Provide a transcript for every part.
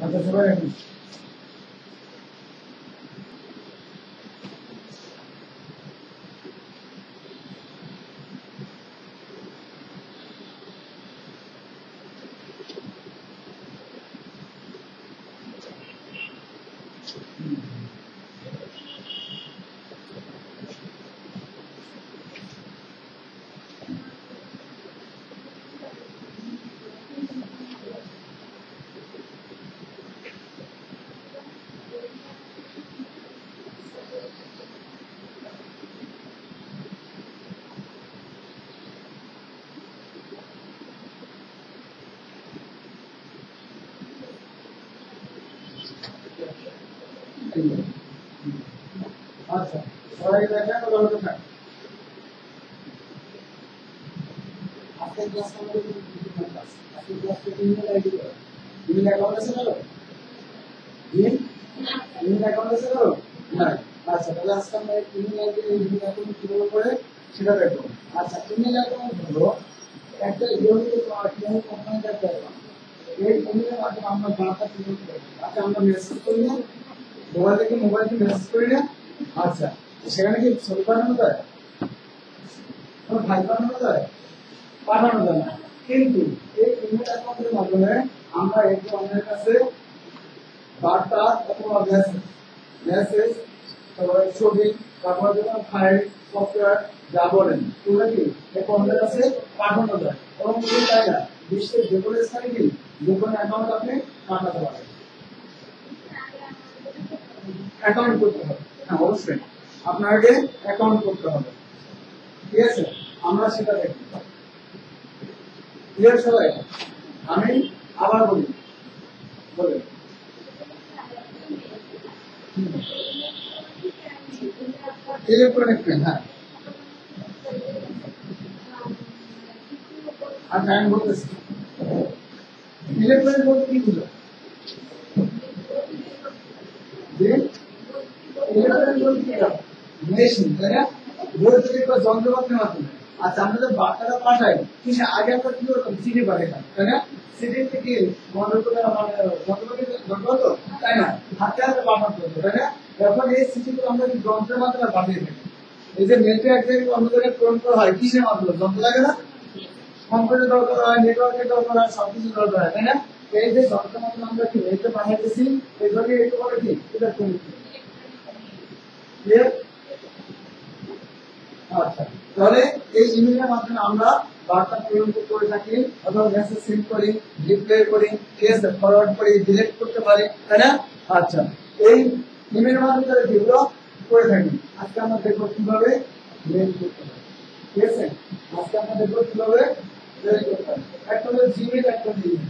আচ্ছা সবাই রাখুন। আচ্ছা সবাই দেখেন ভালো কথা। আজকে ক্লাস আমাদের ক্লাস আজকে ক্লাসে ইমেল আইডি করো, ইমেল অ্যাকাউন্ট আছে না? ইমেল অ্যাকাউন্ট আছে না? না। আচ্ছা তাহলে আজকে আমরা ইমেল আইডি ইমেল অ্যাকাউন্ট কিভাবে করে সেটা দেখো। আচ্ছা ইমেল অ্যাকাউন্ট হলো একটা ইউনিক কিভাবে কোম্পানি দেখতে হবে, এই ইমেলের মাধ্যমে আমরা বার্তা কিভাবে করব। আচ্ছা আমরা মেসেজ করি না, মোবাইল থেকে মেসেজ করি না। আচ্ছা সেখানে কি ছবি পাঠানো যায়, কোনো ফাইল পাঠানো যায়? পাঠানো যায় না। কিন্তু এই ইমেল অ্যাকাউন্টের মাধ্যমে আমরা একে অন্যের কাছে বার্তা অথবা মেসেজ তারপরে ছবি তারপরে যখন ফাইল সফটওয়্যার যা বলেন ওগুলো কি একে অন্যের কাছে পাঠানো যায়। এবং শুধু তাই না, বিশ্বের যে কোনো স্থানে কি যে কোনো অ্যাকাউন্ট আপনি পাঠাতে পারেন। অ্যাকাউন্ট করতে হবে, হ্যাঁ অবশ্যই আপনাকে অ্যাকাউন্ট করতে হবে। ঠিক আছে, আমরা সেটা দেখি। ক্লিয়ার সবাই? আমি আবার বলি, বলে ইলেকট্রনিক পেন। হ্যাঁ আচ্ছা আমি বলতেছি ইলেকট্রনিক বলতে কি বুঝো? যে ইলেকট্রনিক বলতে কি মেশিন, তাই না? বৈদ্যুতিক বা যন্ত্রপাতির মাধ্যমে। আচ্ছা আমরা যে বার্তাটা পাঠাই কিন্তু আগে আমরা কি করতাম, চিঠি পাঠাতাম, তাই না? চিঠি থেকে মনে করে মানে যন্ত্রপাতি যন্ত্র হতো, তাই না? হাতে হাতে পাঠাতে হতো, তাই না? এখন এই চিঠিগুলো আমরা কি যন্ত্রের মাধ্যমে পাঠিয়ে থাকি। এই যে নেটে এক জায়গায় অন্য জায়গায় প্রেরণ করা হয় কিসের মাধ্যমে? যন্ত্র লাগে না? কম্পিউটার দরকার হয়, নেটওয়ার্কের দরকার হয়, সবকিছু দরকার হয়, তাই না? এই যে যন্ত্রের মাধ্যমে আমরা কি নেটে পাঠাইতেছি, এইভাবে একটু করে কি এটা করি। ক্লিয়ার? আচ্ছা তাহলে এই ইমেলের মাধ্যমে আমরা বার্তা প্রেরণ করে থাকি অথবা মেসেজ সেন্ড করি, রিপ্লাই করি, ঠিক আছে, ফরওয়ার্ড করি, ডিলিট করতে পারি, তাই না? আচ্ছা এই ইমেলের মাধ্যমে যেগুলো করে থাকি আজকে আমরা দেখবো কিভাবে মেল করতে হয়। ঠিক আছে, আজকে আমরা দেখবো কিভাবে মেল করতে হয়। একটা হলো জিমেল, একটা জিমেল।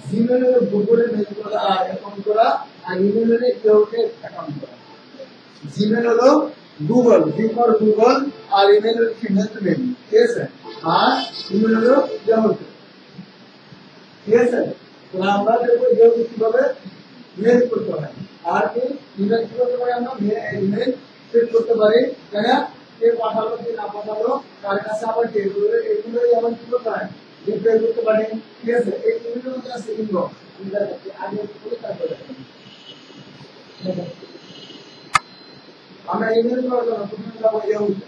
জিমেল হলো গুগলে মেল করা অ্যাকাউন্ট করা, আর ইমেল হলো ইউকে অ্যাকাউন্ট করা। জিমেল হলো গুগল, জি ফর গুগল, আর ইমেল হলো ফিমেল টু মেল। ঠিক আছে, আর ইমেল হলো ইয়াহু। ঠিক আছে, তো আমরা দেখবো ইয়াহু কিভাবে মেল করতে হয়, আর কি ইমেল কি করতে পারি, আমরা ইমেল সেট করতে পারি, তাই না? কে পাঠালো কে না পাঠালো, তার কাছে আবার কে করবে, এগুলোই আবার কি করতে হয়, রিপ্লাই করতে পারি। ঠিক আছে, এই ইমেলের মধ্যে আছে ইনবক্স, আগে করে তারপরে আমরা ইমেল করার জন্য প্রথমে যাবো ইয়াহুতে।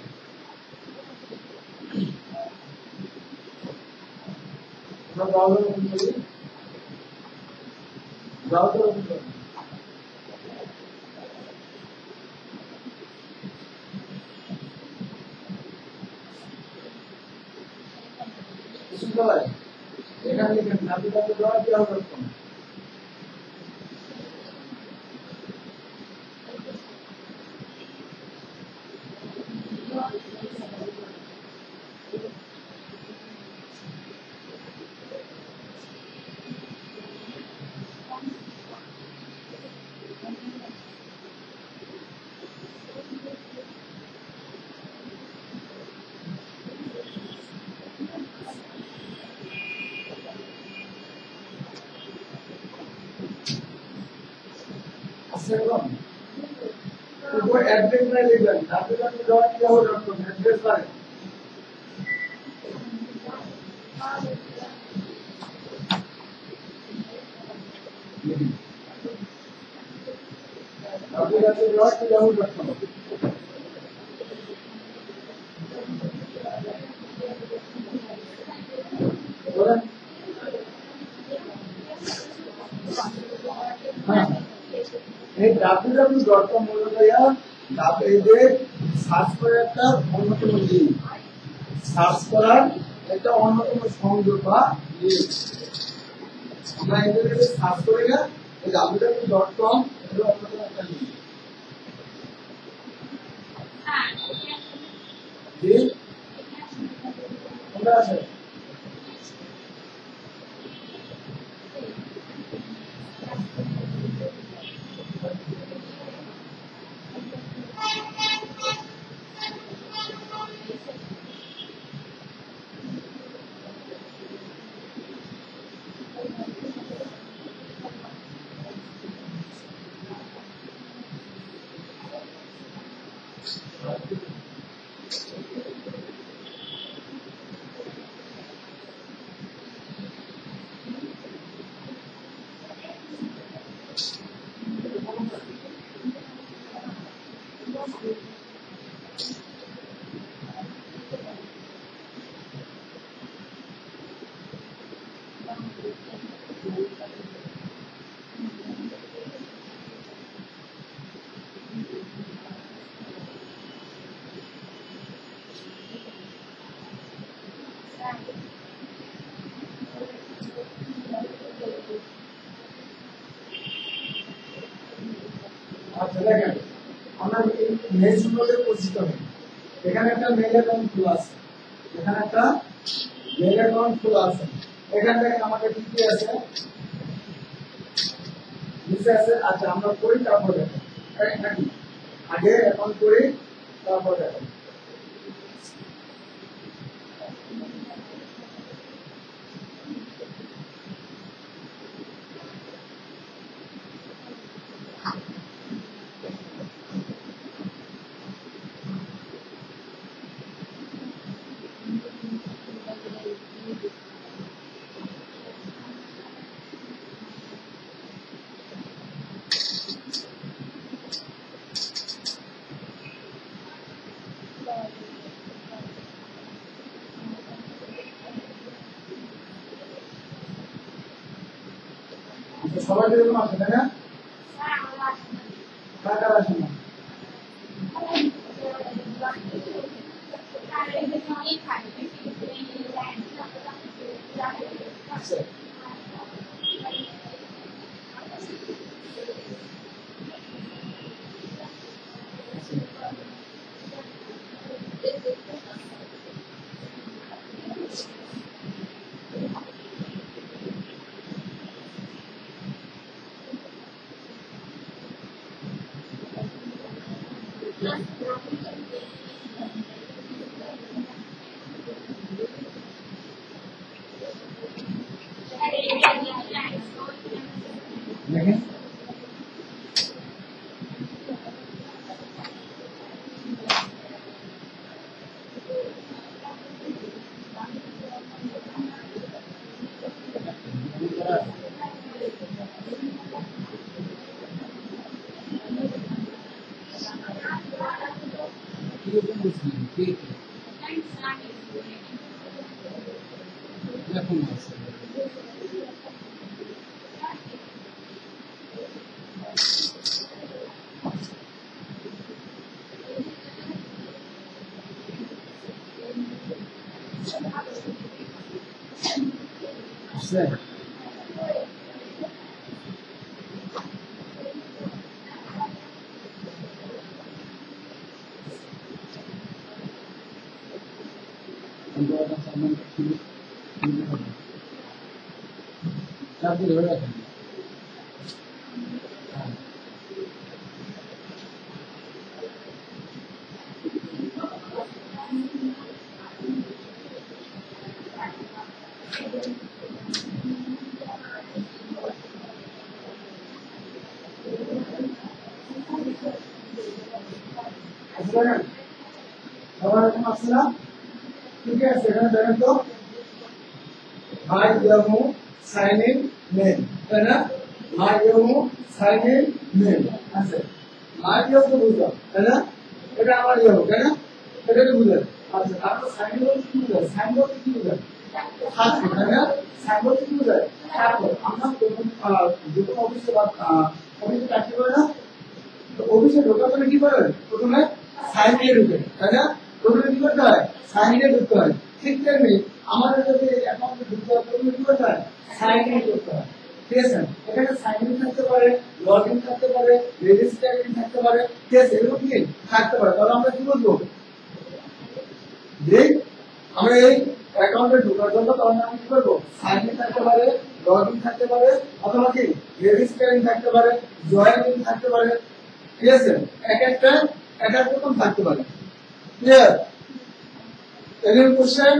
আমরা ব্রাউজার ওপেন করি, ব্রাউজার ওপেন করি। এখানে লিখেন www.yahoo.com। উপর অ্যাড্রেস নাই লিখবেন, www.yahoo.com অ্যাড্রেস নাই। www.yahoo.com বলেন। হ্যাঁ, এই www.com মূলত এদের সার্চ করার একটা অন্যতম লিঙ্ক, সার্চ করার একটা অন্যতম সংযোগ বা লিঙ্ক। আমরা এদের সার্চ করি না, এই www.com এর অন্যতম একটা লিঙ্ক। জি কোনটা আছে? আচ্ছা দেখেন, আমরা মেল সম্পর্কে পরিচিত হই। এখানে একটা মেল অ্যাকাউন্ট খোলা আছে, এখানে একটা মেল অ্যাকাউন্ট খোলা আছে। এখানে দেখেন আমাদের কি কি আছে, নিচে আছে। আচ্ছা আমরা করি তারপর দেখেন, নাকি আগে অ্যাকাউন্ট করি তারপর দেখেন। সবাই এরকম আছে তাই না? কার আছে না? আচ্ছা দেখেন চাকরি ধরে রাখেন। সবার এরকম আসছে না? ঠিক আছে, এখানে দেখেন তো hi Yahoo sign in mail, তাই না? মাইয়মু সাইন ইন নেম আছে মাইয়ম তো বুঝলাম তাই না এটা আমার ইয়ে তাই না এটা কি বুঝলেন আচ্ছা তারপর সাইন বলতে কি বুঝলেন সাইন বলতে কি বুঝলেন থাকবে তাই না সাইন বলতে কি বুঝলেন তারপর আমরা যখন অফিসে বা অফিসে চাকরি করে না তো অফিসে ঢোকার জন্য কি করেন প্রথমে সাইন দিয়ে ঢুকে তাই না প্রথমে কি করতে হয় সাইন দিয়ে ঢুকতে হয় ঠিক তেমনি আমাদের যদি অ্যাকাউন্টে ঢুকতে হয় প্রথমে কি করতে হয় সাইন ইন করতে হয় ঠিক আছে এখানে সাইন ইন থাকতে পারে লগ ইন থাকতে পারে রেজিস্টার ইন থাকতে পারে ঠিক আছে এগুলো কি থাকতে পারে তাহলে আমরা কি বলবো যে আমরা এই অ্যাকাউন্টে ঢোকার জন্য তখন আমি কি করবো সাইন ইন থাকতে পারে লগ ইন থাকতে পারে অথবা কি রেজিস্টার ইন থাকতে পারে জয়েন ইন থাকতে পারে ঠিক আছে এক একটা রকম থাকতে পারে ক্লিয়ার এর কোশ্চেন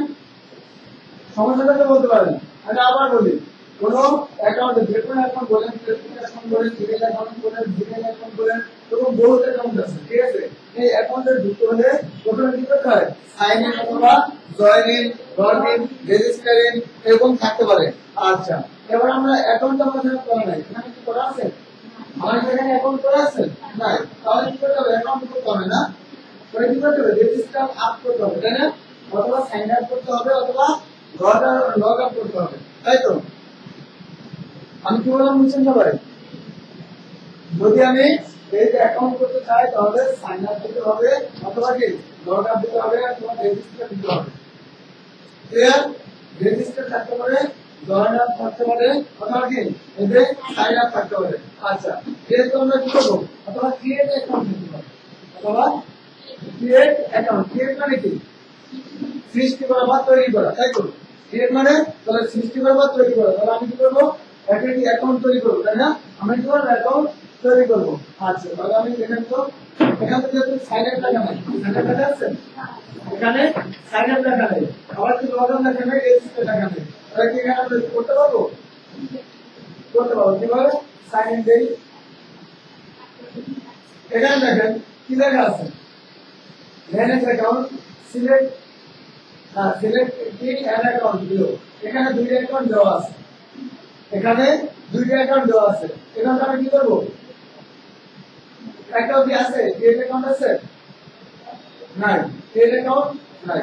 সমস্যাটা বলতে পারেন আমি আবার বলি কোন অ্যাকাউন্টে যে কোনো অ্যাকাউন্ট বলেন ফেসবুক অ্যাকাউন্ট বলেন জিমেইল অ্যাকাউন্ট বলেন জিমেইল অ্যাকাউন্ট বলেন এরকম বহুত অ্যাকাউন্ট আছে ঠিক আছে এই অ্যাকাউন্টে ঢুকতে হলে প্রথমে কি করতে হয় সাইন ইন অথবা join in log in register in এরকম থাকতে পারে আচ্ছা এবার আমরা অ্যাকাউন্টটা আমাদের করা নাই এখানে কি করা আছে আমার এখানে অ্যাকাউন্ট করা আছে নাই তাহলে কি করতে হবে অ্যাকাউন্ট করতে হবে না তাহলে কি করতে হবে রেজিস্টার আপ করতে হবে তাই না অথবা সাইন আপ করতে হবে অথবা লগ আপ করতে হবে তাই তো আমি কি বললাম বুঝছেন সবাই যদি আমি এই অ্যাকাউন্ট করতে চাই তাহলে সাইন আপ দিতে হবে অথবা কি লগ আপ দিতে হবে অথবা রেজিস্টার দিতে হবে ক্লিয়ার রেজিস্টার থাকতে পারে জয়েন আপ থাকতে পারে অথবা কি এতে সাইন আপ থাকতে পারে আচ্ছা এর জন্য কি করব অথবা ক্রিয়েট অ্যাকাউন্ট দিতে পারে অথবা ক্রিয়েট অ্যাকাউন্ট ক্রিয়েট মানে কি সৃষ্টি করা বা তৈরি করা তাই তো ক্রিয়েট মানে তাহলে সৃষ্টি করা বা তৈরি করা তাহলে আমি কি করব একটা কি অ্যাকাউন্ট তৈরি করব তাই না আমি কি করব অ্যাকাউন্ট তৈরি করব আচ্ছা তাহলে আমি এখান থেকে সাইন আপ লেখা নাই সাইন আপ লেখা আছে এখানে সাইন আপ লেখা নেই আবার কি লগ আপ লেখা নেই রেজিস্টার লেখা নেই তাহলে কি এখানে আমরা করতে পারবো কিভাবে সাইন ইন দেই এখানে দেখেন কি লেখা আছে ম্যানেজ অ্যাকাউন্ট সিলেক্ট সিলেক্ট কি অ্যাড অ্যাকাউন্ট দিও এখানে দুইটা অ্যাকাউন্ট দেওয়া আছে এখানে দুইটা অ্যাকাউন্ট দেওয়া আছে এখানে আমি কি করব একটা কি আছে ক্রিয়েট অ্যাকাউন্ট আছে নাই ক্রিয়েট অ্যাকাউন্ট নাই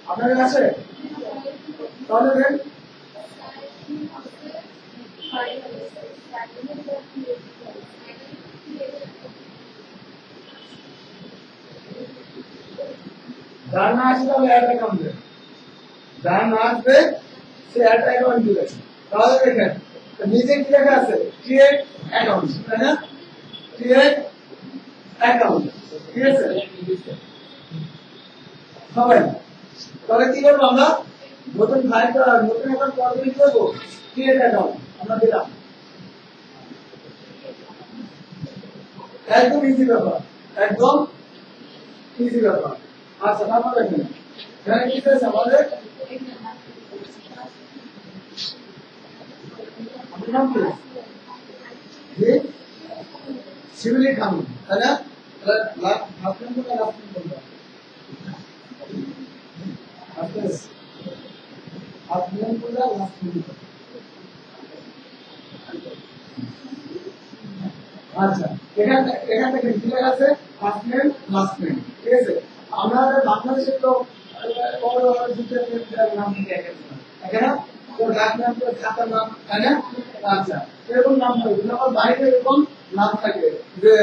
আপনাদের আছে তাহলে দেন যার না আসে তাহলে অ্যাড অ্যাকাউন্ট দেন যার না আসবে সে অ্যাড অ্যাকাউন্ট দিবে তাহলে দেখেন নিচে কি লেখা আছে ক্রিয়েট অ্যাকাউন্ট তাই না ক্রিয়েট অ্যাকাউন্ট ঠিক আছে সবাই তাহলে কি করবো আমরা নতুন ফাইল নতুন অ্যাকাউন্ট করতে কি করবো ক্রিয়েট অ্যাকাউন্ট আমরা দিলাম একদম ইজি ব্যাপার একদম ইজি ব্যাপার আচ্ছা তারপর দেখেন এখানে কি আছে আমাদের নাম কি জি শিবলি খান তাই না আপনার তো লাস্ট বলবো আপনার বললা লাস্ট বলবো আচ্ছা এখান থেকে কি লেখা আছে ফার্স্ট নেম লাস্ট নেম ঠিক আছে আমরা বাংলাদেশের তো নাম থেকে এখানে তো ডাক নাম তো খাতার নাম তাই না আচ্ছা এরকম নাম থাকে যখন বাইরে এরকম নাম থাকে যে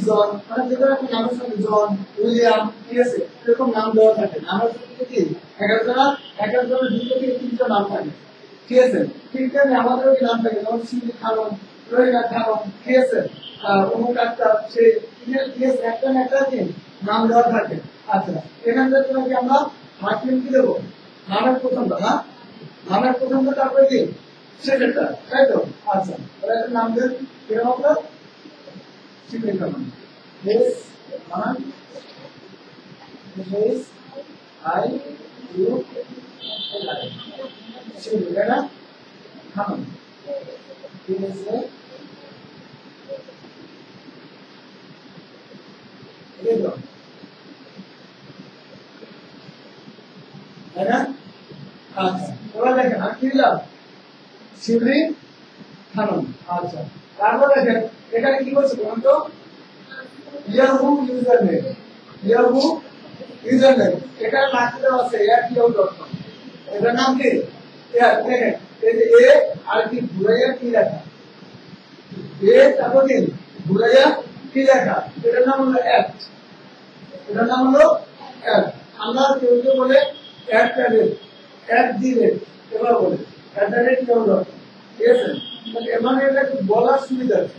জন মানে যে কোনো একটা নামের সাথে জন উইলিয়াম ঠিক আছে এরকম নাম দেওয়া থাকে নামের সাথে কি 11 দুটো থেকে তিনটা নাম থাকে ঠিক আছে ঠিক আছে আমাদের ওই নাম থাকে যেমন সিন্ধি খানম রহিনা খানম ঠিক আছে অমুক একটা সে একটা না একটা নাম দেওয়া থাকে আচ্ছা এখান থেকে তোমাকে আমরা মার্কিন কি দেবো নামের প্রথমটা না নামের প্রথমটা তারপরে কি সেকেন্ডটা তাই তো আচ্ছা তাহলে একটা নাম দেন কিরকম আপনার শিবলি খানম এস মান S I U L I Shibli তাই না খানম ঠিক আছে তাই না আচ্ছা এবার দেখেন আমি কি দিলাম শিবলি খানম। আচ্ছা তারপর দেখেন এখানে কি বলছে বলুন তো ইয়াহু ইউজারনেম ইয়াহু ইউজারনেম এখানে নাকি দেওয়া আছে @yahoo.com এটার নাম কি দেখেন এই যে এ আর কি ঘুরাইয়া কি লেখা এ তারপর কি ঘুরাইয়া কি লেখা এটার নাম হলো এটার নাম হলো আমরা কেউ কেউ বলে দিলে এবার বলে yahoo.com ঠিক আছে মানে এটা একটু বলার সুবিধা আছে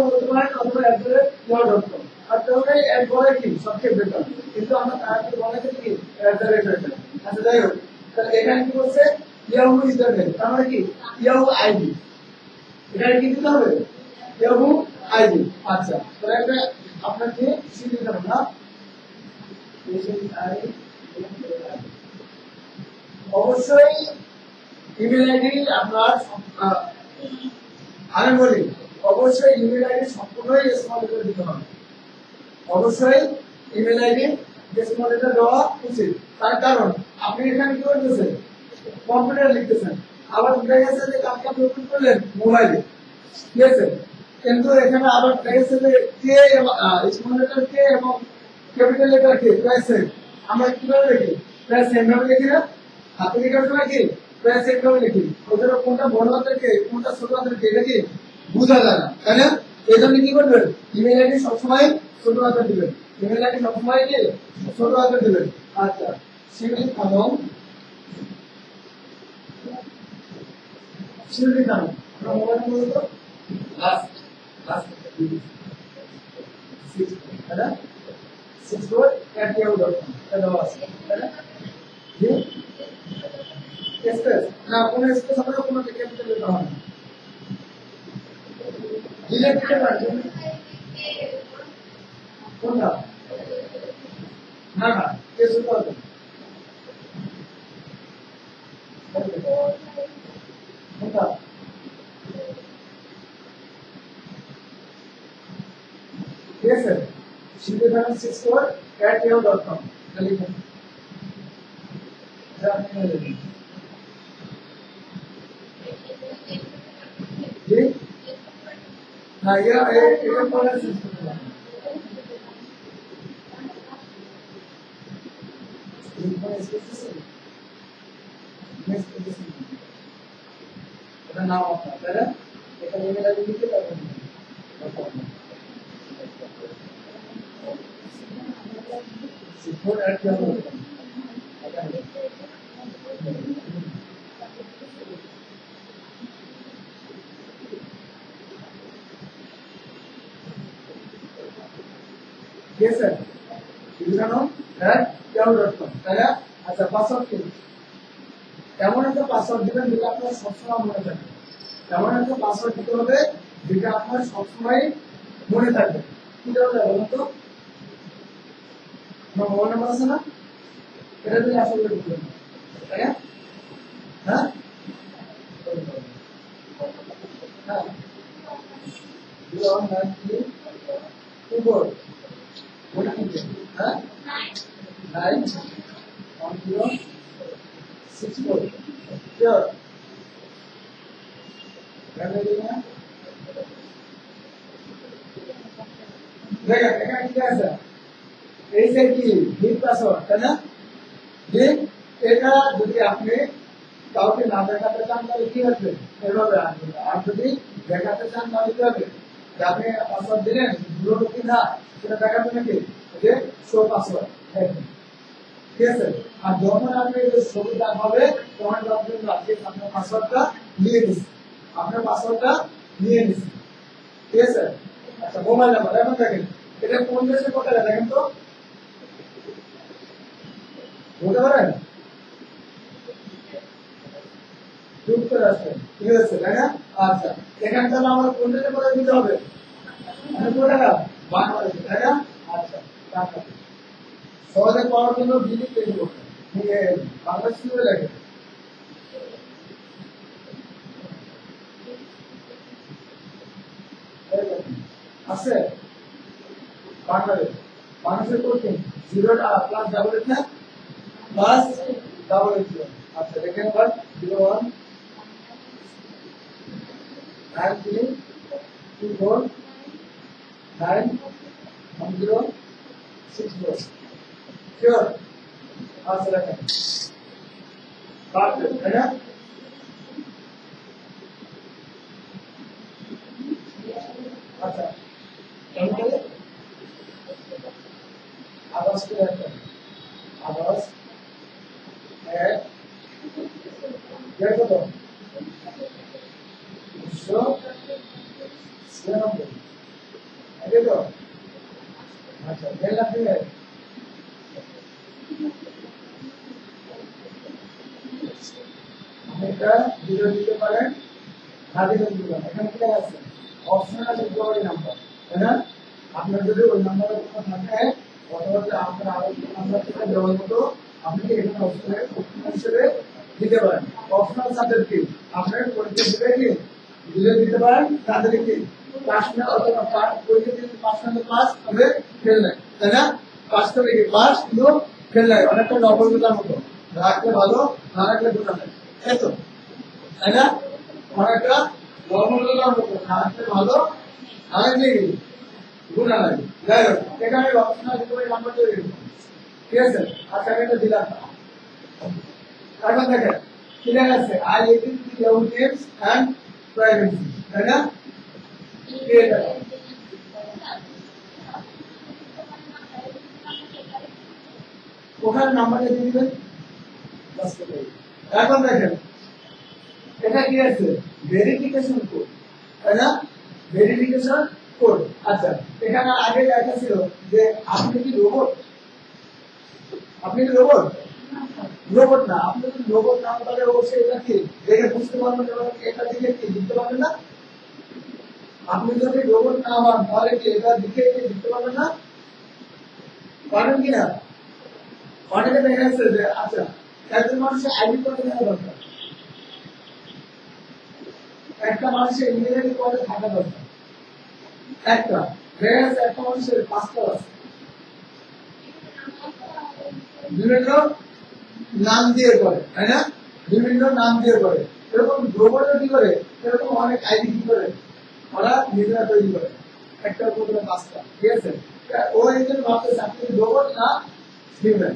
বলতে পারেন অথবা yahoo.com আর তাহলে বলে কি সবচেয়ে বেটার কিন্তু আমরা তাকে বলে কি বেটার। আচ্ছা যাই হোক তাহলে এখানে কি বলছে ইয়াহু ইউজারনেম তার মানে কি ইয়াহু আইডি এখানে কি দিতে হবে ইয়াহু আইডি। আচ্ছা তাহলে এটা আপনাকে শিখে দিতে হবে না অবশ্যই ইমেল আইডি আপনার আমি বলি অবশ্যই ইমেল আইডি সম্পূর্ণই স্মল লেটার দিতে হবে অবশ্যই ইমেল আইডি স্মল লেটার দেওয়া উচিত তার কারণ আপনি এখানে কি করতেছেন কম্পিউটার লিখতেছেন আবার দেখা গেছে যে কাজটা আপনি ওপেন করলেন মোবাইলে ঠিক আছে কিন্তু এখানে আবার দেখা গেছে যে কে স্মল লেটার কে এবং ক্যাপিটাল লেটার কে প্রায় আমরা কিভাবে লিখি প্রায় সেম ভাবে লিখি না হাতে লেখার সময় কি প্রায় সেম ভাবে লিখি ওদের কোনটা বড় হাতের কে কোনটা ছোট হাতের কে এটা কি বোঝা যায় না তাই না এই জন্য কি করবেন ইমেল আইডি সবসময় ছোট হাতের দিবেন ইমেল আইডি সবসময় কি ছোট হাতের দিবেন। আচ্ছা শিবলি খানম আপনার মোবাইল নম্বর তো লাস্ট তাই না 64@yahoo.com এটা আছে তাই না জি স্পেস না কোনো স্পেস আমরা কোনো ক্যাপিটাল লেখা হয় না ডিলিট করতে পারবেন কোনটা না না কিছু করবে কোনটা yes sir shivedan64@yahoo.com লিখুন जी हाँ ये कौन है नाम आपका है लेकिन ये मेरा लिखित है support@yahoo.com yes sir yahoo.com তাই না আচ্ছা পাসওয়ার্ড কি এমন একটা পাসওয়ার্ড দিবেন যেটা আপনার সবসময় মনে থাকবে এমন একটা পাসওয়ার্ড দিতে হবে যেটা আপনার সবসময় মনে থাকবে কি করতে হবে বলুন তো আমার মোবাইল নাম্বার আছে না এটা দিয়ে আসলে দিবেন তাই না হ্যাঁ হ্যাঁ 09324 হ্যাঁ 91064 sure দেখেন এখানে কি আছে এই যে কি বিগ পাসওয়ার্ড তাই না ঠিক এটা যদি আপনি কাউকে না দেখাতে চান তাহলে কি হবে এভাবে আসবে আর যদি দেখাতে চান তাহলে কি হবে যে আপনি পাসওয়ার্ড দিলেন ভুল কি না সেটা দেখাবে নাকি যে শো পাসওয়ার্ড ঠিক আছে আর যখন আপনি এই ছবিটা হবে তখন আপনি আপনার পাসওয়ার্ডটা নিয়ে নিন আপনার পাসওয়ার্ডটা নিয়ে নিন ঠিক আছে আচ্ছা মোবাইল নাম্বার এখন দেখেন এটা কোন দেশে কোথায় দেখেন তো বলতে পারেন যুক্তরাষ্ট্র ঠিক আছে তাই না আচ্ছা এখানে তাহলে আমার কোন দেশে কোথায় দিতে হবে কোথায় বাংলাদেশে তাই না আচ্ছা টাকা সহজে পাওয়ার জন্য ডিলিট পেজ করতে বাংলাদেশ কিভাবে লাগে আছে বাংলাদেশ মানুষের করতে 0 প্লাস ডাবল এটা প্লাস ডাবল 0 আচ্ছা দেখেন এবার 01 93 24 9 10 64 শিওর আচ্ছা দেখেন পারফেক্ট তাই না আচ্ছা তাহলে আওয়াজ কি আছে আওয়াজ এক দেখো তো সো সেরকম আগে তো আচ্ছা মেল আপনি এটা জিরো দিতে পারেন হাতে দিতে পারেন এখানে কি আছে অপশনাল ইকুয়াল নাম্বার তাই না আপনার যদি ওই নাম্বারের উপর থাকে অথবা আপনার আরো নাম্বার থেকে দেওয়ার মতো আপনি এখানে অপশনাল হিসেবে দিতে পারেন অপশনাল সাবজেক্ট কি আপনার পরীক্ষা দিতে কি দিলে দিতে পারেন তাদের কি পাস না অথবা পরীক্ষা দিতে পাস না পাস তবে ফেল নাই তাই না পাস তবে কি পাস কিন্তু ফেল নাই অনেকটা নবলতার মতো রাখলে ভালো না রাখলে গুণা নাই এই তো তাই না অনেকটা নবলতার মতো না রাখলে ভালো না রাখলে গুণা নাই যাই হোক এখানে অপশনাল হিসেবে নাম্বার তৈরি করব ঠিক আছে আচ্ছা এটা দিলাম এখন দেখেন কি লেখা আছে I agree to your names and privacy তাই না এটা ওখানে নাম্বারটা দিয়ে দিবেন এখন দেখেন এটা কি আছে ভেরিফিকেশন কোড তাই না ভেরিফিকেশন কোড আচ্ছা এখানে আগে লেখা ছিল যে আপনি কি রোবট আপনি কি রোবট রোবট না আপনি যদি রোবট না তাহলে অবশ্যই এটা কি দেখে বুঝতে পারবেন এবং এটা দিকে কি লিখতে পারবেন না আপনি যদি রোবট না হন তাহলে কি এটা দিকে কি লিখতে পারবেন না পারেন কি না অনেকে দেখা যাচ্ছে যে আচ্ছা একজন মানুষের আইডি কার্ড নেওয়া দরকার একটা মানুষের ইমেল কোডে থাকা দরকার একটা দেখা যাচ্ছে একটা মানুষের পাসপোর্ট আছে বিভিন্ন নাম দিয়ে করে তাই না বিভিন্ন নাম দিয়ে করে এরকম রোবট কি করে এরকম অনেক আইডি কি করে ওরা নিজেরা তৈরি করে একটা উপরে পাঁচটা ঠিক আছে ও একজন ভাবতেছে আপনি রোবট না হিউম্যান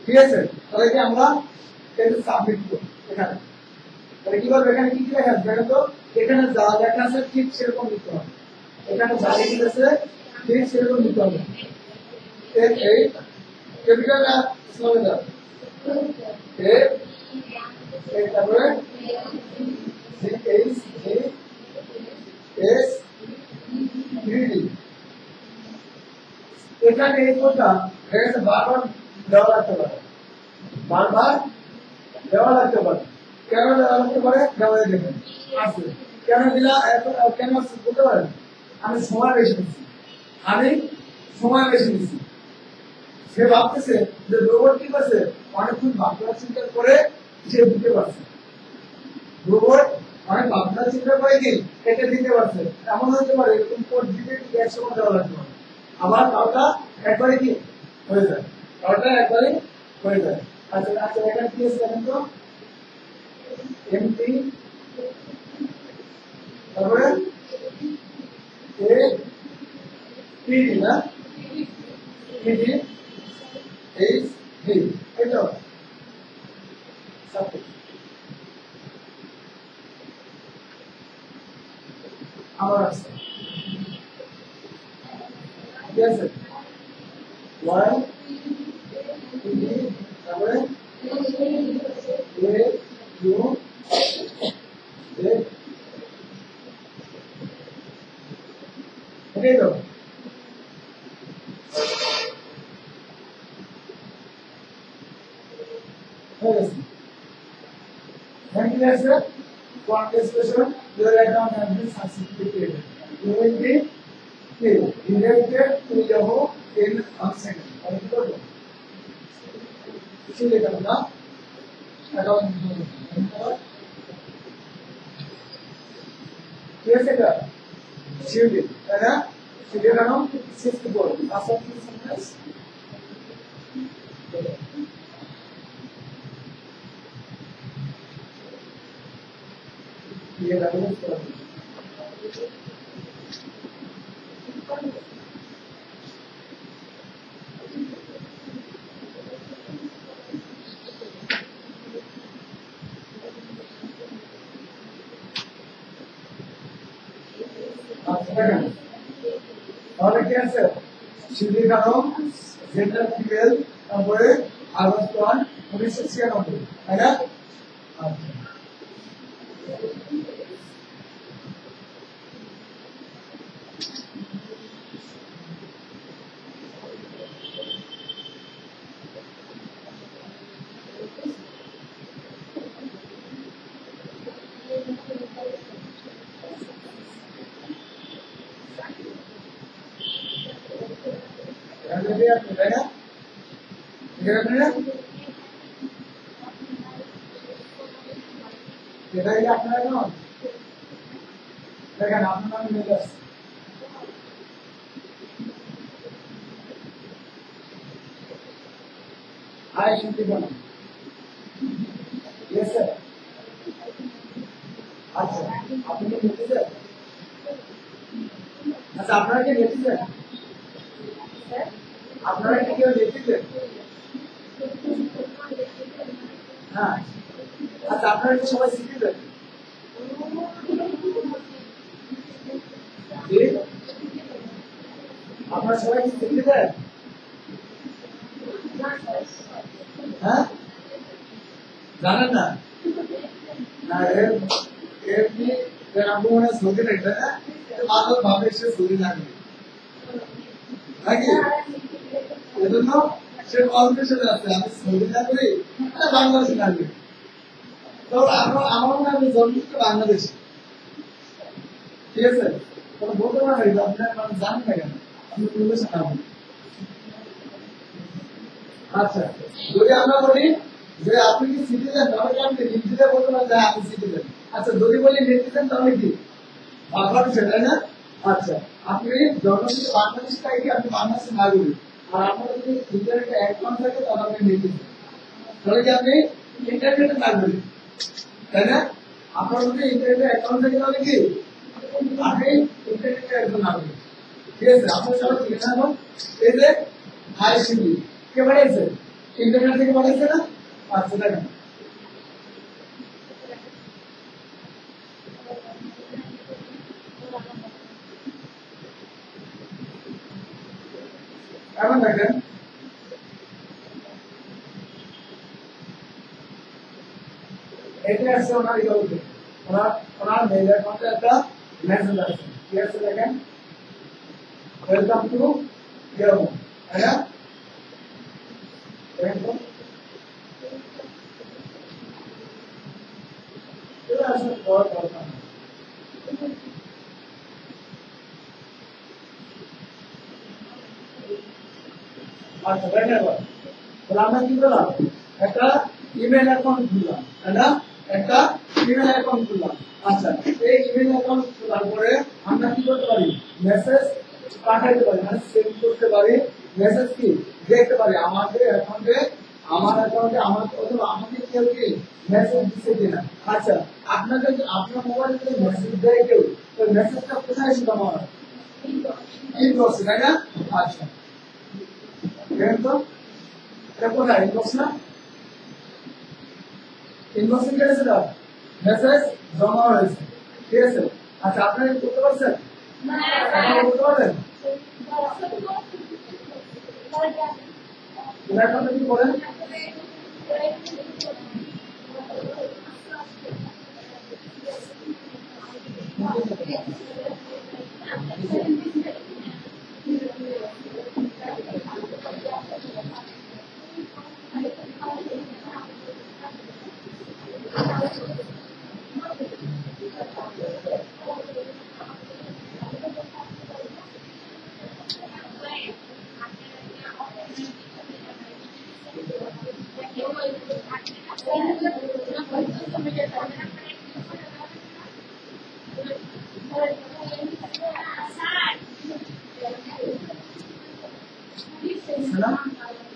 ঠিক আছে তাহলে কি আমরা এটা সাবমিট করব এখানে তাহলে কি করব এখানে কি কি লেখা আছে দেখো তো এখানে যা লেখা আছে ঠিক সেরকম লিখতে হবে এখানে যা লেখা আছে ঠিক সেরকম লিখতে হবে এই ক্যাপিটাল না স্মল না এ তারপরে এইচ এ এস ডি এখানে এই কোডটা এখানে বারবার দেওয়া লাগতে পারে বারবার দেওয়া লাগতে পারে কেন দেওয়া লাগতে পারে দেওয়া দেখেন আছে কেন দিলা কেন বলতে পারেন আমি সময় বেশি নিচ্ছি সে ভাবতেছে যে রোবট কি করছে অনেকক্ষণ ভাবনা চিন্তা করে সে দিতে পারছে রোবট অনেক ভাবনা চিন্তা করে কি এটা দিতে পারছে এমন হতে পারে এরকম কোড দিতে 100 বার দেওয়া লাগতে পারে আবার কাউটা একবারে কি হয়ে যায় আচ্ছা আচ্ছা এখানে কি আছে দেখেন তো এমটি তারপরে এ পিডি না পিডি এইচ ডি এটা সাবজেক্ট আবার আছে ঠিক আছে ওয়াই পিডি তারপরে এ U A Okay, yes. Thank you, sir. For this question, you write down every certificate. You will be directed to Yahoo in 1 second. इसीलिए करना अकाउंट कैसे कर शिफ्ट है ना शिफ्ट का नाम शिफ्ट बोर्ड आसान से समझ ये रेफरेंस कर और क्या सर सीधे करो जेंडर फीमेल তারপরে আগস্ট 1 1996 তাই না তাই না এটা কি আপনারা কেমন দেখেন আপনার নাম মিলে আসছে হাই শুনতে কেমন ইয়েস স্যার আচ্ছা আপনি কি লিখেছেন আচ্ছা আপনারা কি লিখেছেন আপনারা কি কেউ লিখেছেন হ্যাঁ আচ্ছা আপনারা কি সবাই শিখেছেন আপনারা সবাই কি শিখেছেন হ্যাঁ জানেন না না এমনি আপনি মনে হয় সৌদি লাগবে না মানুষ ভাবে সে সৌদি লাগবে নাকি এজন্য সে কনফিউশনে আছে আমি সৌদি লাগবে না বাংলাদেশে লাগবে তো আমার মনে হয় জন্মিত বাংলাদেশ ঠিক আছে কোনো বলতে পারবেন যে আপনার মানে জানেন না কেন আপনি প্রবেশ খাবেন আচ্ছা যদি আমরা বলি যে আপনি কি সিটিজেন তাহলে আপনি নিশ্চিত বলতে পারেন যে আমি সিটিজেন আচ্ছা যদি বলি নেটিজেন তাহলে কি বাংলাদেশ তাই না আচ্ছা আপনি জন্মসূত্রে বাংলাদেশ থেকে আপনি বাংলাদেশের নাগরিক আর আপনার যদি ইন্টারনেটে অ্যাকাউন্ট থাকে তাহলে আপনি নেটিজেন তাহলে কি আপনি ইন্টারনেটের নাগরিক তাই না আপনার যদি ইন্টারনেটে অ্যাকাউন্ট থাকে তাহলে কি আপনি ইন্টারনেটের একজন নাগরিক ঠিক আছে আপনার সবাই ঠিক আছে এখন এই যে আইসিবি কে বানিয়েছে ইন্টারনেট থেকে বানিয়েছে না আচ্ছা দেখেন এখন দেখেন এটা আছে ওনার ইউতে ওনার মেইল অ্যাকাউন্টে একটা মেসেজ আসছে কি আছে দেখেন ওয়েলকাম টু ইয়াহু তাই না দেখেন এটা আসলে পড়া দরকার আচ্ছা দেখেন তাহলে আমরা কি করলাম একটা ইমেল অ্যাকাউন্ট খুললাম তাই না একটা ইমেল অ্যাকাউন্ট খুললাম আচ্ছা এই ইমেল অ্যাকাউন্ট খোলার পরে আমরা কি করতে পারি মেসেজ পাঠাতে পারি মানে সেন্ড করতে পারি মেসেজ কি দেখতে পারি আমাদের অ্যাকাউন্টে আমার অ্যাকাউন্টে আমার অথবা আমাকে কেউ কি মেসেজ দিচ্ছে কিনা আচ্ছা আপনাকে আপনার মোবাইলে যদি মেসেজ দেয় কেউ তো মেসেজটা কোথায় এসে জমা হয় ইনবক্সে তাই না আচ্ছা দেখেন তো এটা কোথায় ইনবক্স না ইনবক্সে কি আছে দাও মেসেজ জমা হয়েছে ঠিক আছে আচ্ছা আপনারা কি করতে পারছেন না করতে পারবেন এটা এখন কি করেন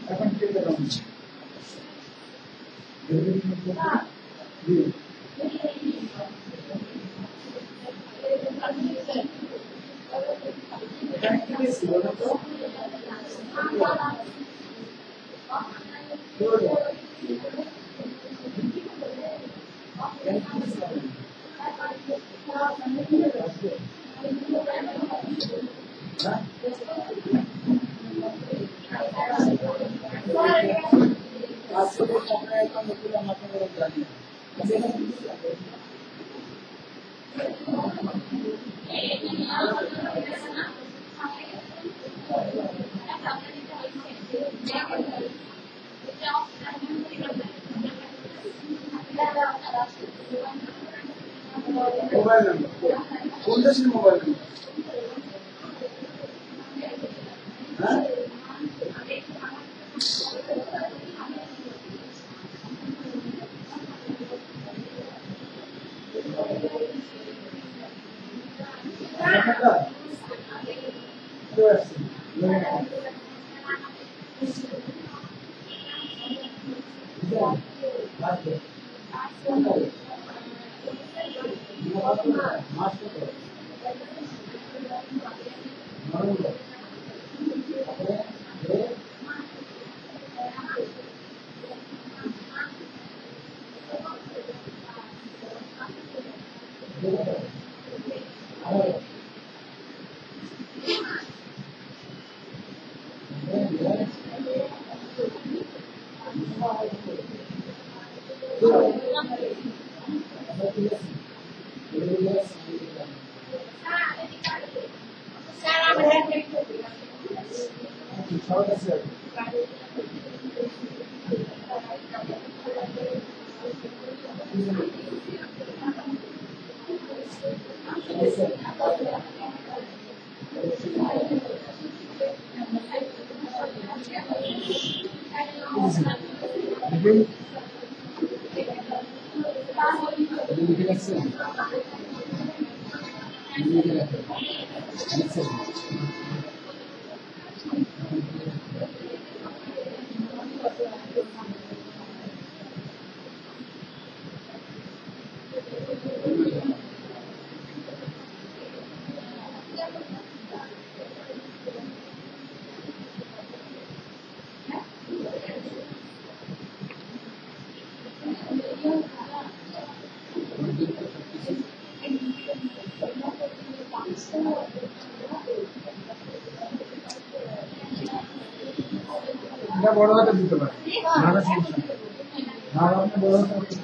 এখন কি করলাম এখানে কি বেশি বলো তো? আসলে আমরা এখন নতুন মাত্রা জানি মোবাইল নাম্বার কোন দেশের মোবাইল নাম্বার হ্যাঁ বড় হাতে দিতে পারে ভালো সমস্যা ভালো আপনি বড় হাতে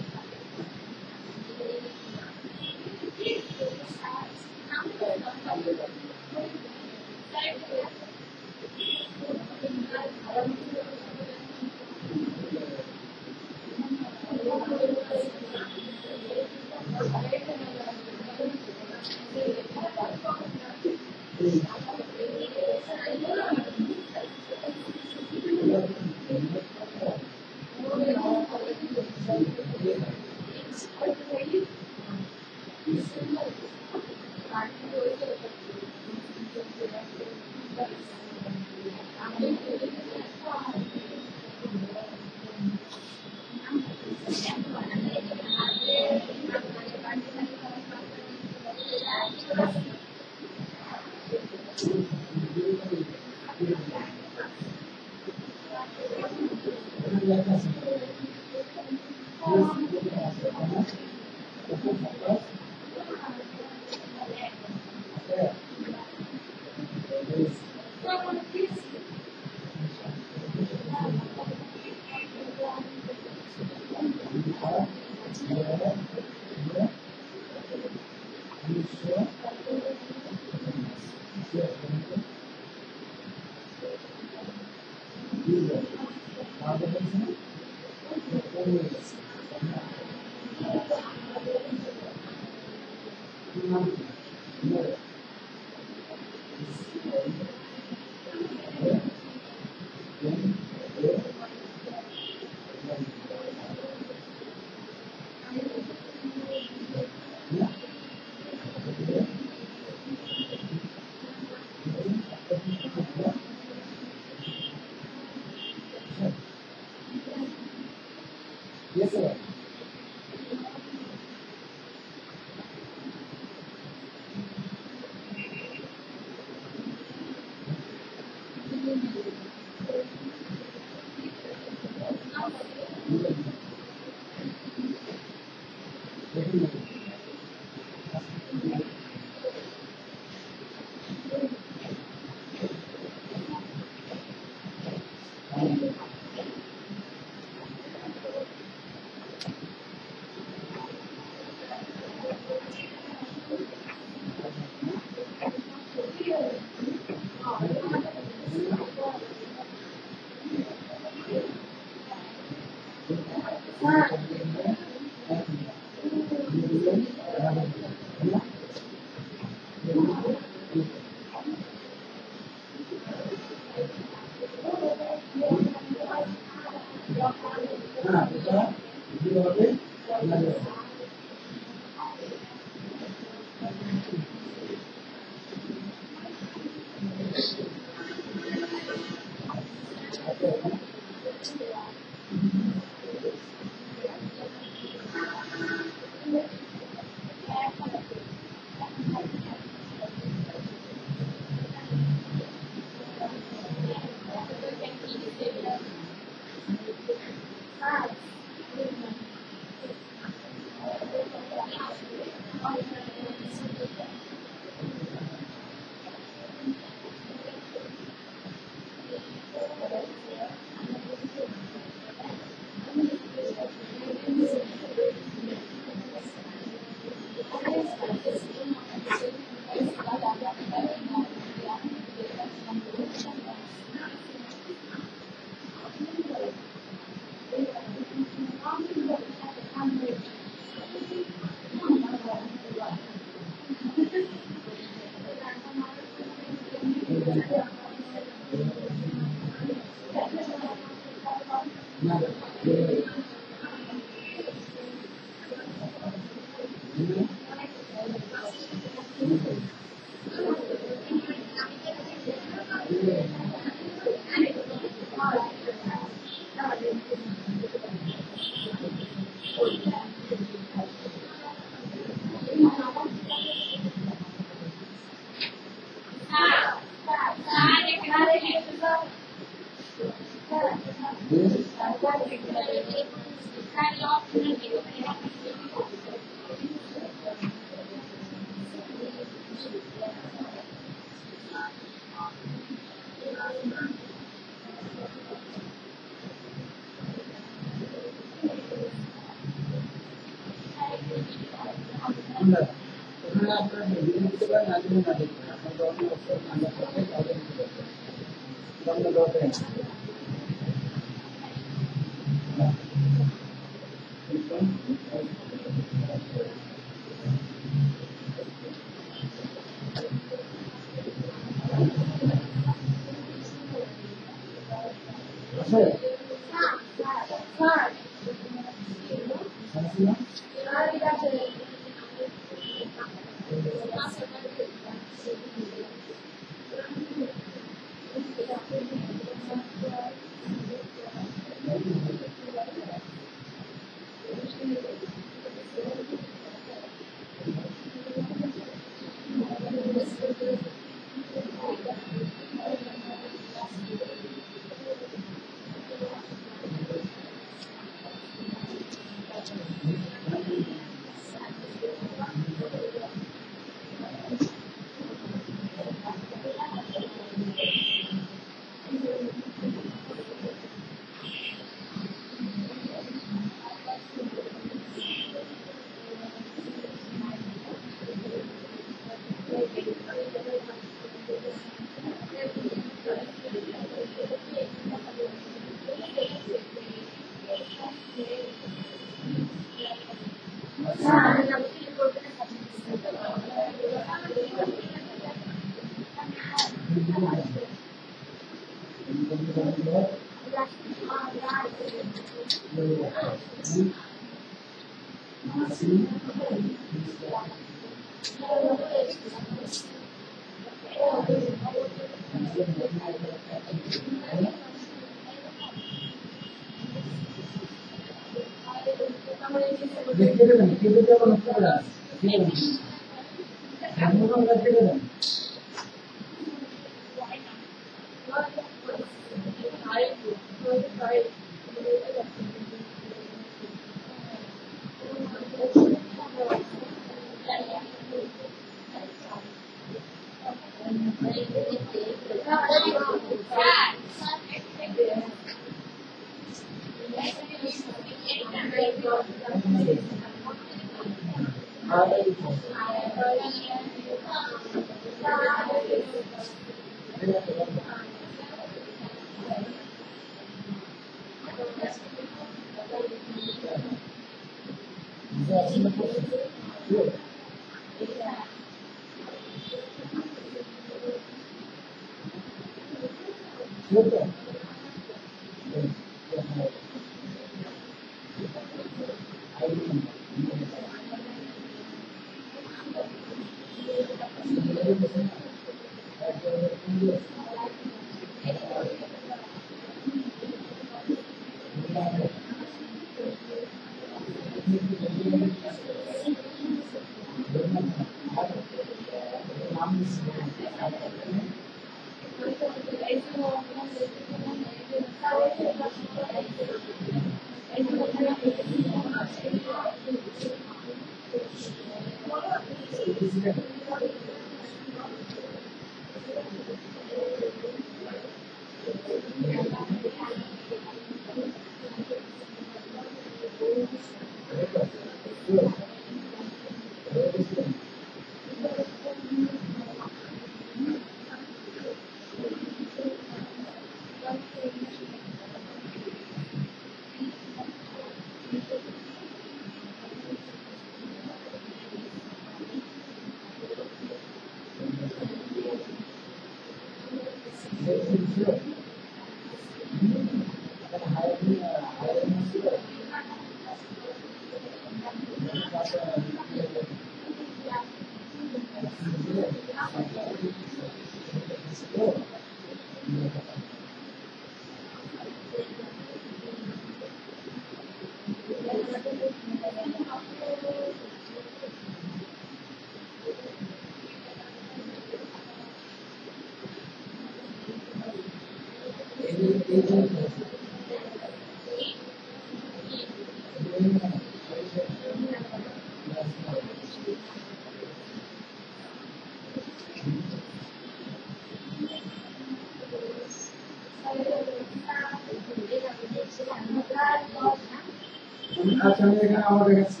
আচ্ছা আমি এখানে আমাদের কাছে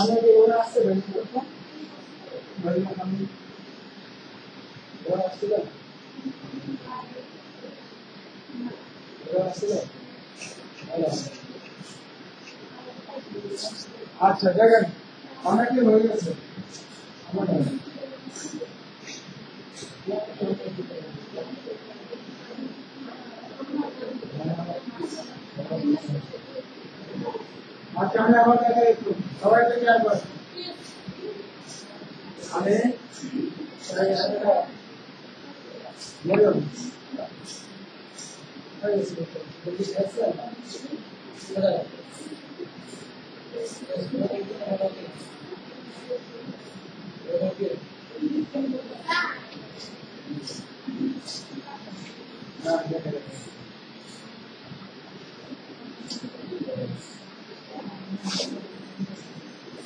আমি ওরা আসছে বেরিয়ে করতে বেরিয়ে আমি ওরা আসছিল আচ্ছা দেখেন অনেকে হয়ে গেছে আচ্ছা আমি আবার দেখা একটু সবাই থেকে একবার আমি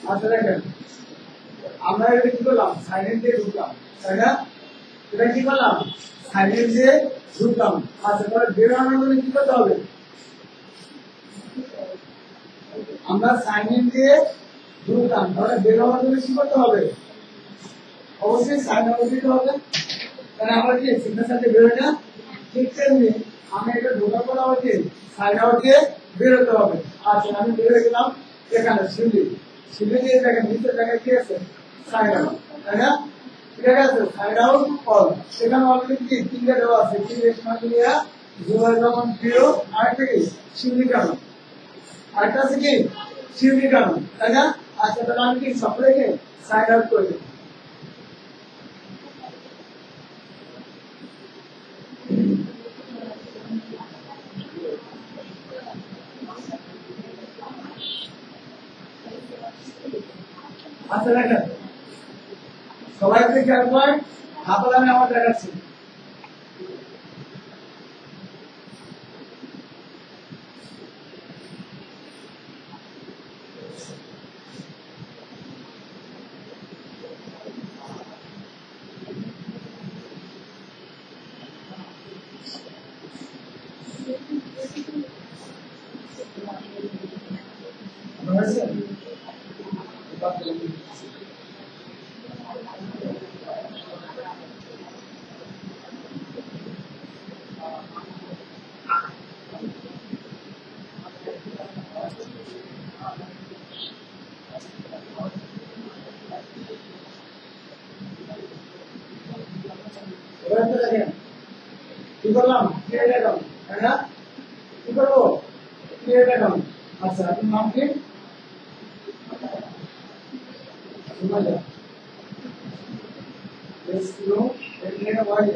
আচ্ছা দেখেন আমরা এটা কি করলাম সাইলেন্ট দিয়ে ঢুকলাম তাই না এটা কি করলাম সাইলেন্ট দিয়ে ঢুকলাম আচ্ছা তাহলে বের হওয়ার জন্য কি করতে হবে আমরা সাইলেন্ট দিয়ে ঢুকলাম তাহলে বের হওয়ার জন্য কি করতে হবে অবশ্যই সাইন আউট দিতে হবে তাহলে আমরা কি সিগনেচার বের হয় না ঠিক তেমনি আমি এটা ঢোকার পর আবার কি সাইন আউট দিয়ে বের হতে হবে আচ্ছা আমি বের হয়ে গেলাম এখানে সিলি দিয়ে দেখেন নিচের জায়গায় কি আছে সাইন আউট তাই না ঠিক আছে সাইন আউট অল সেখানে অলরেডি কি তিনটা দেওয়া আছে কি রেশমালিয়া জুবাই রহমান প্রিয় আরেকটা কি শিউলি কানুন আরেকটা আছে কি শিউলি কানুন তাই না আচ্ছা তাহলে আমি কি সবাইকে সাইন আউট করে দেবো আচ্ছা দেখেন সবাই যদি খেয়াল করেন হাতে আমি আমার দেখাচ্ছি কি করলাম ক্রিয়েট অ্যাকাউন্ট তাই না কি করবো ক্রিয়েট অ্যাকাউন্ট আচ্ছা আপনার নাম কি সুমাইয়া এস ইউ এখানে ওয়াই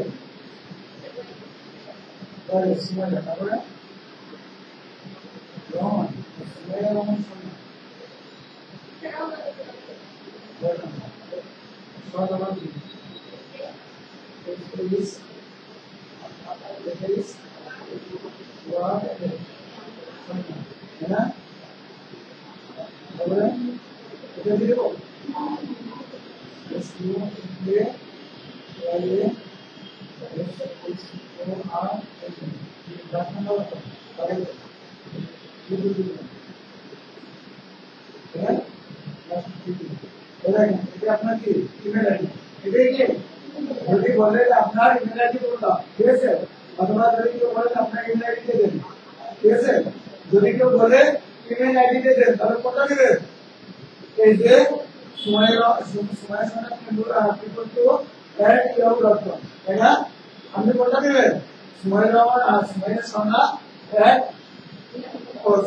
ওয়াই সুমাইয়া তারপরে রহমান সুমাইয়া রহমান সুমাইয়া সরকার is what है ना और इधर देखो इसलिए ये वाले इसको आ रखना होगा है এটা আপনার কি ইমেল আইডি এটাই কি যদি বলে আপনার ইমেল আইডি কোনটা ঠিক আছে অথবা যদি কেউ বলে আপনার ইমেল আইডি দিয়ে দেন ঠিক আছে যদি কেউ বলে ইমেল আইডি দিয়ে দেন তাহলে কোনটা দিবেন এই যে সময় সময় people to @yahoo.com তাই না আপনি কোনটা দিবেন সময়ের রহমান আর সময়ের সঙ্গে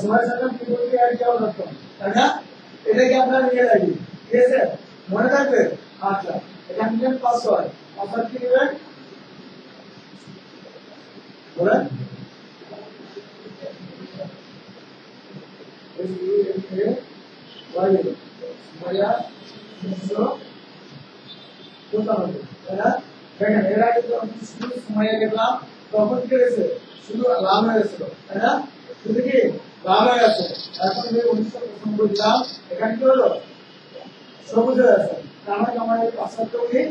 সময়ের সঙ্গে people to @yahoo.com তাই না এটা কি আপনার ইমেল আইডি ঠিক আছে মনে রাখবে আচ্ছা এটা নিলেন পাসওয়ার্ড পাসওয়ার্ড কি দিবেন বলেন মায়া মিশ্র কোথাও তারা দেখেন এর আগে তো আমি শুধু মায়া গেলাম তখন কি হয়েছে শুধু লাভ হয়েছিল তাই না শুধু কি লাভ হয়ে গেছে এখন যে 1995 বললাম এখানে কি হলো সবুজ হয়ে গেছে আমার আমাদের পাসওয়ার্ডটা উনি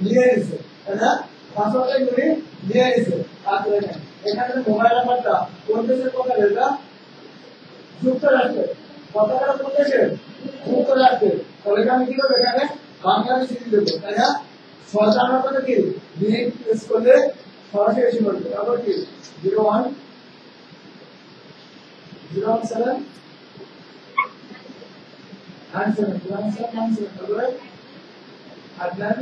নিয়ে নিয়েছে তাই না পাসওয়ার্ডটা উনি নিয়ে নিয়েছে আর দেখেন এখানে মোবাইল নাম্বারটা কোন দেশের কথা এটা যুক্তরাষ্ট্র কথাটা কোন দেশের যুক্তরাষ্ট্র তাহলে আমি কি করব এখানে বাংলাদেশ সিটি দেব তাই না সরকার কথা কি ডিলিট প্রেস করলে সরাসরি এসে পড়বে তারপর কি 01 07 answer তারপরে আদনান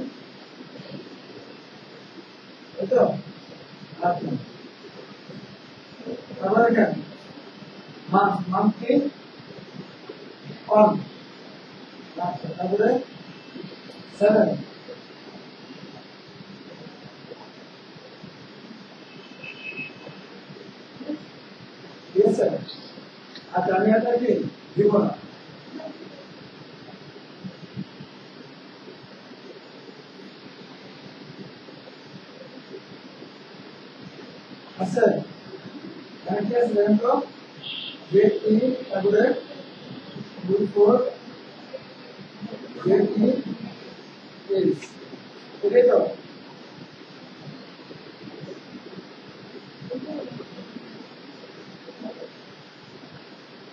এতো আদনান তারপরে কেন মাম কি অন তারপরে 7 yes sir আচ্ছা আমি এটা কি দিব না আচ্ছা আমি কি আসলেন তো get in তারপরে do for get in is ওকে তো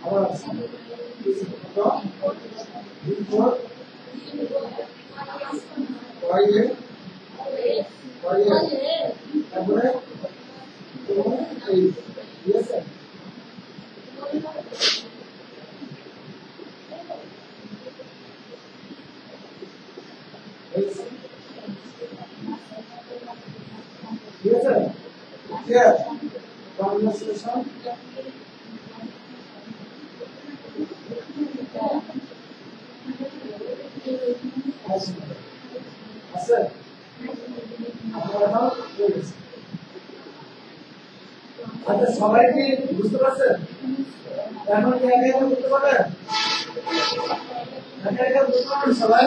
আবার তো do for why তারপরে yes sir yes sir yeah conversation আচ্ছা আচ্ছা সবাই কি বুঝতে পারছেন এখন কি আগে বুঝতে পারবেন এটা বুঝতে পারবেন সবাই?